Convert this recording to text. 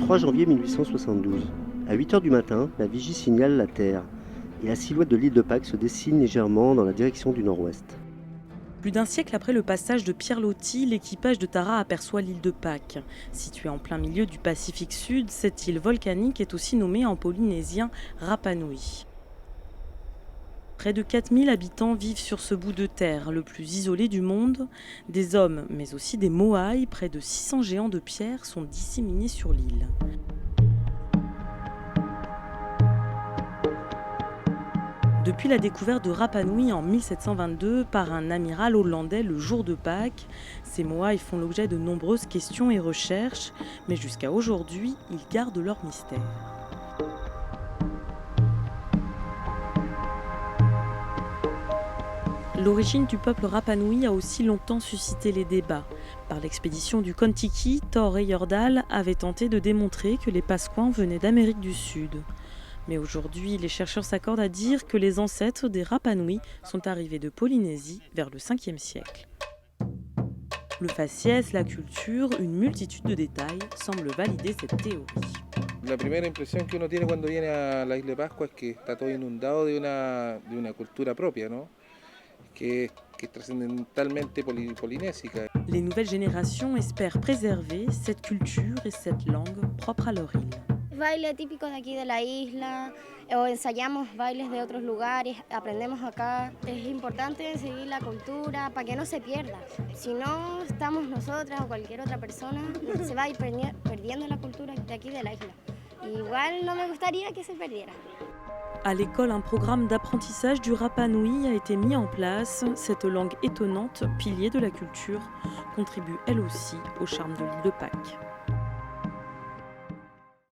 3 janvier 1872. À 8 heures du matin, la vigie signale la Terre et la silhouette de l'île de Pâques se dessine légèrement dans la direction du nord-ouest. Plus d'un siècle après le passage de Pierre Loti, l'équipage de Tara aperçoit l'île de Pâques. Située en plein milieu du Pacifique Sud, cette île volcanique est aussi nommée en polynésien Rapa Nui. Près de 4000 habitants vivent sur ce bout de terre, le plus isolé du monde. Des hommes, mais aussi des moaïs, près de 600 géants de pierre, sont disséminés sur l'île. Depuis la découverte de Rapa Nui en 1722 par un amiral hollandais le jour de Pâques, ces moaïs font l'objet de nombreuses questions et recherches, mais jusqu'à aujourd'hui, ils gardent leur mystère. L'origine du peuple Rapa Nui a aussi longtemps suscité les débats. Par l'expédition du Kon-Tiki, Thor Heyerdahl avait tenté de démontrer que les Pasquins venaient d'Amérique du Sud. Mais aujourd'hui, les chercheurs s'accordent à dire que les ancêtres des Rapa Nui sont arrivés de Polynésie vers le 5e siècle. Le faciès, la culture, une multitude de détails semblent valider cette théorie. La primera impresión que uno tiene cuando viene a la isla de Pascua es que está todo inundado de una cultura propia, ¿no? que es trascendentalmente polinésica. Les nouvelles générations espèrent préserver cette culture et cette langue propre à leur île. Bailes típicos de aquí de la isla, o ensayamos bailes de otros lugares, aprendemos acá. Es importante seguir la cultura para que no se pierda. Si no estamos nosotras o cualquier otra persona, se va a ir perdiendo la cultura de aquí de la isla. Igual no me gustaría que se perdiera. À l'école, un programme d'apprentissage du Rapa Nui a été mis en place. Cette langue étonnante, pilier de la culture, contribue elle aussi au charme de l'île de Pâques.